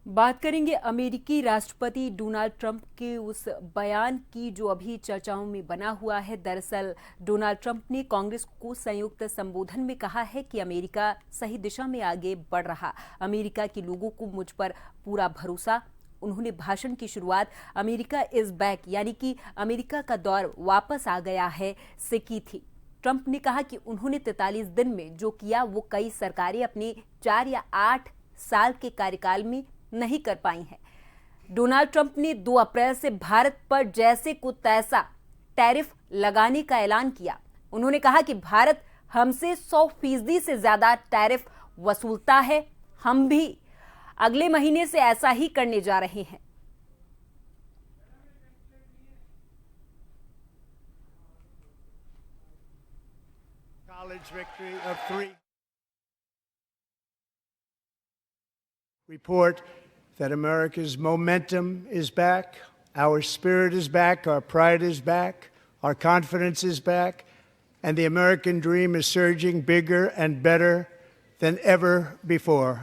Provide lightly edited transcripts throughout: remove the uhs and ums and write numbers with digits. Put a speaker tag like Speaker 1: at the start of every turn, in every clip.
Speaker 1: बात करेंगे अमेरिकी राष्ट्रपति डोनाल्ड ट्रंप के उस बयान की जो अभी चर्चाओं में बना हुआ है। दरअसल डोनाल्ड ट्रंप ने कांग्रेस को संयुक्त संबोधन में कहा है कि अमेरिका सही दिशा में आगे बढ़ रहा, अमेरिका के लोगों को मुझ पर पूरा भरोसा। उन्होंने भाषण की शुरुआत अमेरिका इज बैक यानी कि अमेरिका का दौर वापस आ गया है से की थी। ट्रंप ने कहा कि उन्होंने 43 दिन में जो किया वो कई सरकारें अपने 4 या 8 साल के कार्यकाल में नहीं कर पाई हैं। डोनाल्ड ट्रंप ने 2 अप्रैल से भारत पर जैसे को तैसा टैरिफ लगाने का ऐलान किया। उन्होंने कहा कि भारत हमसे 100% से ज्यादा टैरिफ वसूलता है, हम भी अगले महीने से ऐसा ही करने जा रहे हैं।
Speaker 2: College victory of 3. Report that America's momentum is back, our spirit is back, our pride is back, our confidence is back, and the American dream is surging bigger and better than ever before.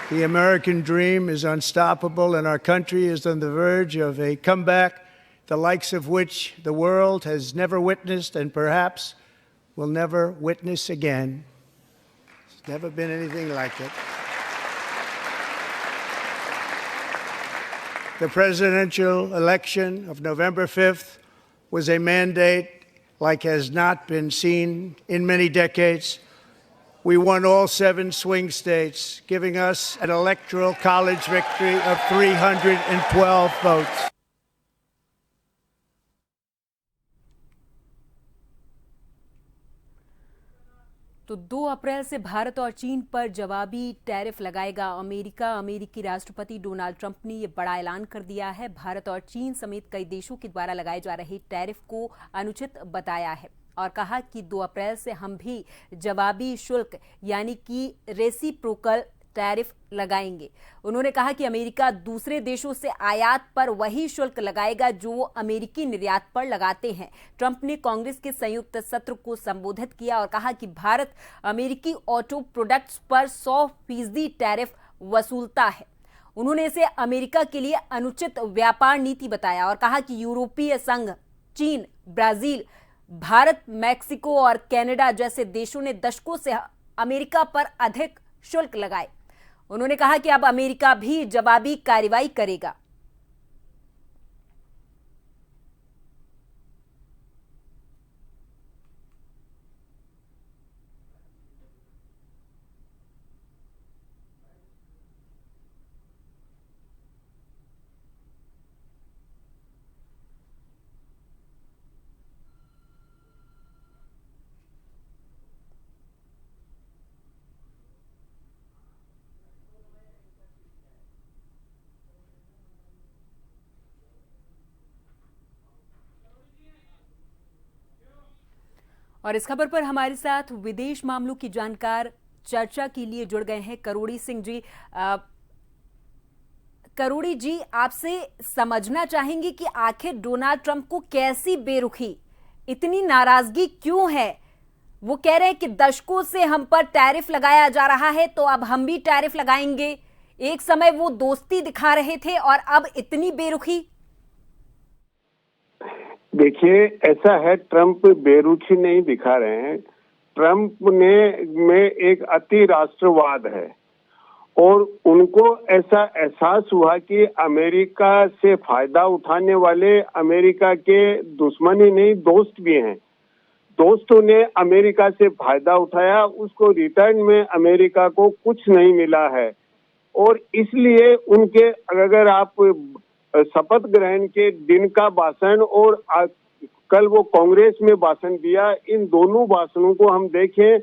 Speaker 2: The American dream is unstoppable, and our country is on the verge of a comeback, the likes of which the world has never witnessed and perhaps will never witness again. There's never been anything like it. The presidential election of November 5th was a mandate like has not been seen in many decades. We won all 7 swing states, giving us an electoral college victory of 312 votes.
Speaker 1: तो 2 अप्रैल से भारत और चीन पर जवाबी tariff लगाएगा America. अमेरिकी राष्ट्रपति Donald Trump ने ये बड़ा ऐलान कर दिया है। भारत और चीन समेत कई देशों के द्वारा लगाए जा रहे टैरिफ को अनुचित बताया है और कहा कि 2 अप्रैल से हम भी जवाबी शुल्क यानी कि रेसिप्रोकल टैरिफ लगाएंगे। उन्होंने कहा कि अमेरिका दूसरे देशों से आयात पर वही शुल्क लगाएगा जो वो अमेरिकी निर्यात पर लगाते हैं। ट्रंप ने कांग्रेस के संयुक्त सत्र को संबोधित किया और कहा कि भारत अमेरिकी ऑटो प्रोडक्ट्स पर 100% टैरिफ वसूलता है। उन्होंने इसे अमेरिका के लिए अनुचित व्यापार नीति बताया और कहा कि यूरोपीय संघ, चीन, ब्राजील, भारत, मैक्सिको और कनाडा जैसे देशों ने दशकों से अमेरिका पर अधिक शुल्क लगाए। उन्होंने कहा कि अब अमेरिका भी जवाबी कार्रवाई करेगा। और इस खबर पर हमारे साथ विदेश मामलों की जानकार चर्चा के लिए जुड़ गए हैं करोड़ी सिंह जी। करोड़ी जी, आपसे समझना चाहेंगे कि आखिर डोनाल्ड ट्रंप को कैसी बेरुखी, इतनी नाराजगी क्यों है? वो कह रहे हैं कि दशकों से हम पर टैरिफ लगाया जा रहा है तो अब हम भी टैरिफ लगाएंगे। एक समय वो दोस्ती दिखा रहे थे और अब इतनी बेरुखी।
Speaker 3: देखिए, ऐसा है, ट्रंप बेरुचि नहीं दिखा रहे हैं। ट्रंप में एक अति राष्ट्रवाद है और उनको ऐसा एहसास हुआ कि अमेरिका से फायदा उठाने वाले अमेरिका के दुश्मन ही नहीं, दोस्त भी हैं। दोस्तों ने अमेरिका से फायदा उठाया, उसको रिटर्न में अमेरिका को कुछ नहीं मिला है और इसलिए उनके, अगर आप शपथ ग्रहण के दिन का भाषण और कल वो कांग्रेस में भाषण दिया, इन दोनों भाषणों को हम देखें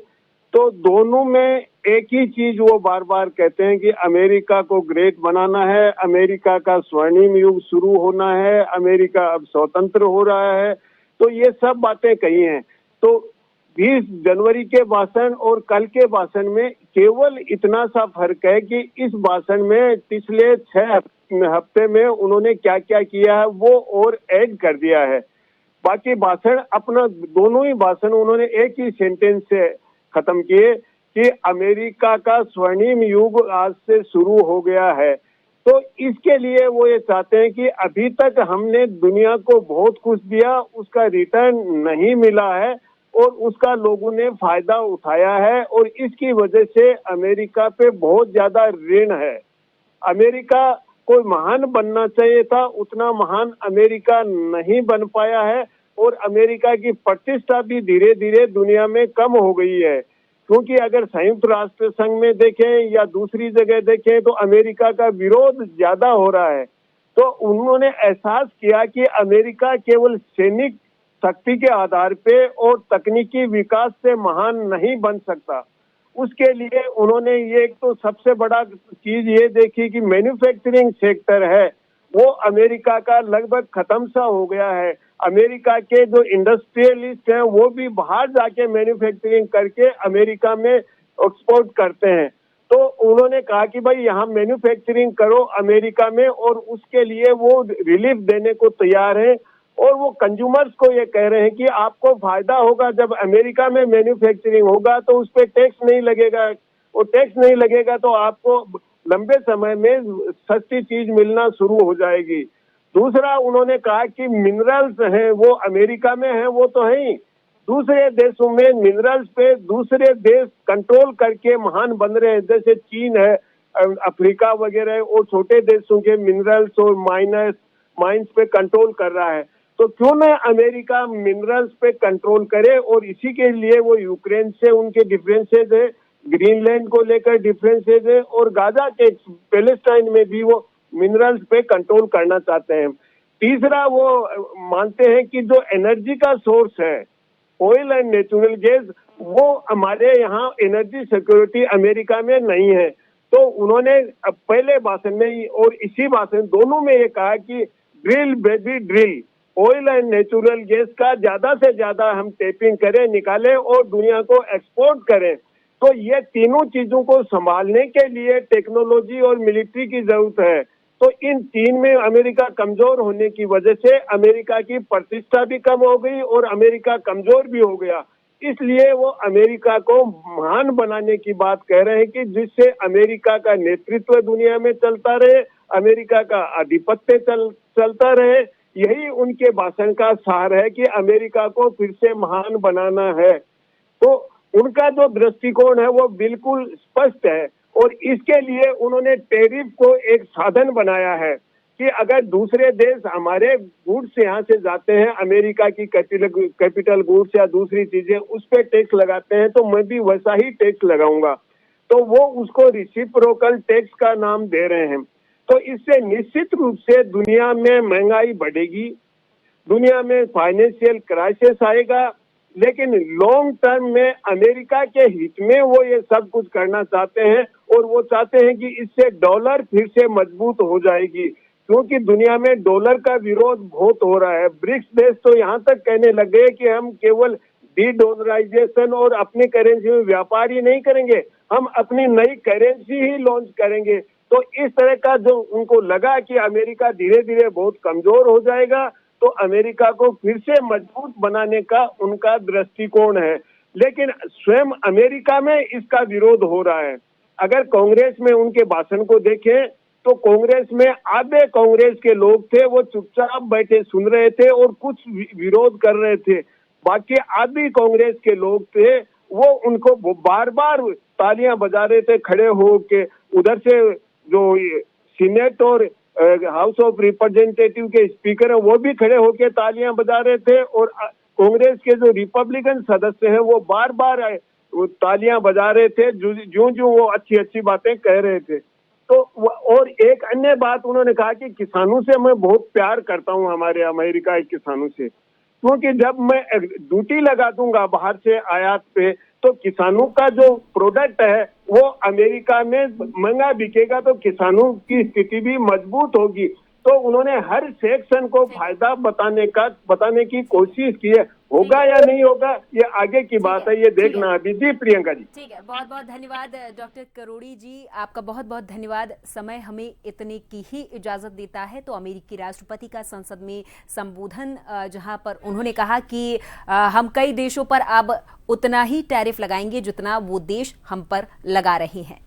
Speaker 3: तो दोनों में एक ही चीज वो बार बार कहते हैं कि अमेरिका को ग्रेट बनाना है, अमेरिका का स्वर्णिम युग शुरू होना है, अमेरिका अब स्वतंत्र हो रहा है। तो ये सब बातें कही हैं। तो 20 जनवरी के भाषण और कल के भाषण में केवल इतना सा फर्क है कि इस भाषण में पिछले 6 हफ्ते में उन्होंने क्या क्या किया है वो और ऐड कर दिया है। बाकी भाषण अपना, दोनों ही भाषण उन्होंने एक ही सेंटेंस से खत्म किए कि अमेरिका का स्वर्णिम युग आज से शुरू हो गया है। तो इसके लिए वो ये चाहते हैं कि अभी तक हमने दुनिया को बहुत कुछ दिया, उसका रिटर्न नहीं मिला है और उसका लोगों ने फायदा उठाया है और इसकी वजह से अमेरिका पे बहुत ज्यादा ऋण है। अमेरिका कोई महान बनना चाहिए था, उतना महान अमेरिका नहीं बन पाया है और अमेरिका की प्रतिष्ठा भी धीरे धीरे दुनिया में कम हो गई है। क्योंकि अगर संयुक्त राष्ट्र संघ में देखें या दूसरी जगह देखें तो अमेरिका का विरोध ज्यादा हो रहा है। तो उन्होंने एहसास किया कि अमेरिका केवल सैनिक शक्ति के आधार पे और तकनीकी विकास से महान नहीं बन सकता। उसके लिए उन्होंने ये एक तो सबसे बड़ा चीज ये देखी कि मैन्युफैक्चरिंग सेक्टर है वो अमेरिका का लगभग खत्म सा हो गया है। अमेरिका के जो इंडस्ट्रियलिस्ट हैं वो भी बाहर जाके मैन्युफैक्चरिंग करके अमेरिका में एक्सपोर्ट करते हैं। तो उन्होंने कहा कि भाई यहाँ मैन्युफैक्चरिंग करो अमेरिका में और उसके लिए वो रिलीफ देने को तैयार है और वो कंज्यूमर्स को ये कह रहे हैं कि आपको फायदा होगा जब अमेरिका में मैन्युफैक्चरिंग होगा तो उस पर टैक्स नहीं लगेगा, वो टैक्स नहीं लगेगा तो आपको लंबे समय में सस्ती चीज मिलना शुरू हो जाएगी। दूसरा उन्होंने कहा कि मिनरल्स हैं वो अमेरिका में हैं, वो तो है ही, दूसरे देशों में मिनरल्स पे दूसरे देश कंट्रोल करके महान बन रहे हैं, जैसे चीन है, अफ्रीका वगैरह और छोटे देशों के मिनरल्स और माइंस पे कंट्रोल कर रहा है। तो क्यों न अमेरिका मिनरल्स पे कंट्रोल करे और इसी के लिए वो यूक्रेन से उनके डिफरेंसेज है, ग्रीनलैंड को लेकर डिफरेंसेज है और गाजा के पैलेस्टाइन में भी वो मिनरल्स पे कंट्रोल करना चाहते हैं। तीसरा वो मानते हैं कि जो एनर्जी का सोर्स है ऑयल एंड नेचुरल गैस, वो हमारे यहाँ एनर्जी सिक्योरिटी अमेरिका में नहीं है। तो उन्होंने पहले भाषण में और इसी भाषण दोनों में ये कहा कि drill baby drill, oil and natural gas का ज्यादा से ज्यादा हम टैपिंग करें, निकालें और दुनिया को एक्सपोर्ट करें। तो ये तीनों चीजों को संभालने के लिए टेक्नोलॉजी और मिलिट्री की जरूरत है। तो इन तीन में अमेरिका कमजोर होने की वजह से अमेरिका की प्रतिष्ठा भी कम हो गई और अमेरिका कमजोर भी हो गया। इसलिए वो अमेरिका को महान बनाने की बात कह रहे हैं कि जिससे अमेरिका का नेतृत्व दुनिया में चलता रहे, अमेरिका का आधिपत्य चलता रहे। यही उनके भाषण का सार है कि अमेरिका को फिर से महान बनाना है। तो उनका जो दृष्टिकोण है वो बिल्कुल स्पष्ट है और इसके लिए उन्होंने टैरिफ को एक साधन बनाया है कि अगर दूसरे देश हमारे गुड्स यहाँ से जाते हैं, अमेरिका की कैपिटल गुड्स या दूसरी चीजें उस पर टैक्स लगाते हैं, तो मैं भी वैसा ही टैक्स लगाऊंगा। तो वो उसको रेसिप्रोकल टैक्स का नाम दे रहे हैं। तो इससे निश्चित रूप से दुनिया में महंगाई बढ़ेगी, दुनिया में फाइनेंशियल क्राइसिस आएगा, लेकिन लॉन्ग टर्म में अमेरिका के हित में वो ये सब कुछ करना चाहते हैं और वो चाहते हैं कि इससे डॉलर फिर से मजबूत हो जाएगी, क्योंकि दुनिया में डॉलर का विरोध बहुत हो रहा है। ब्रिक्स देश तो यहाँ तक कहने लगे कि हम केवल डी डॉलराइजेशन और अपनी करेंसी में व्यापार ही नहीं करेंगे, हम अपनी नई करेंसी ही लॉन्च करेंगे। तो इस तरह का जो उनको लगा कि अमेरिका धीरे धीरे बहुत कमजोर हो जाएगा, तो अमेरिका को फिर से मजबूत बनाने का उनका दृष्टिकोण है। लेकिन स्वयं अमेरिका में इसका विरोध हो रहा है। अगर कांग्रेस में उनके भाषण को देखें तो कांग्रेस में आधे कांग्रेस के लोग थे वो चुपचाप बैठे सुन रहे थे और कुछ विरोध कर रहे थे, बाकी आधी कांग्रेस के लोग थे वो उनको बार बार तालियां बजा रहे थे खड़े हो के। उधर से जो सीनेट और हाउस ऑफ रिप्रेजेंटेटिव के स्पीकर हैं वो भी खड़े होकर तालियां बजा रहे थे और कांग्रेस के जो रिपब्लिकन सदस्य हैं वो बार बार तालियां बजा रहे थे जो वो अच्छी अच्छी बातें कह रहे थे। तो और एक अन्य बात उन्होंने कहा कि किसानों से मैं बहुत प्यार करता हूं, हमारे अमेरिका के किसानों से, क्योंकि जब मैं ड्यूटी लगा दूंगा बाहर से आयात पे तो किसानों का जो प्रोडक्ट है वो अमेरिका में महंगा बिकेगा, तो किसानों की स्थिति भी मजबूत होगी। तो उन्होंने हर सेक्शन को फायदा बताने की कोशिश की है होगा या नहीं होगा ये आगे की बात है, ये देखना अभी। जी प्रियंका जी।
Speaker 1: ठीक है, बहुत बहुत धन्यवाद डॉक्टर करोड़ी जी, आपका बहुत बहुत धन्यवाद। समय हमें इतने की ही इजाजत देता है। तो अमेरिकी राष्ट्रपति का संसद में संबोधन, जहां पर उन्होंने कहा कि हम कई देशों पर अब उतना ही टैरिफ लगाएंगे जितना वो देश हम पर लगा रहे हैं।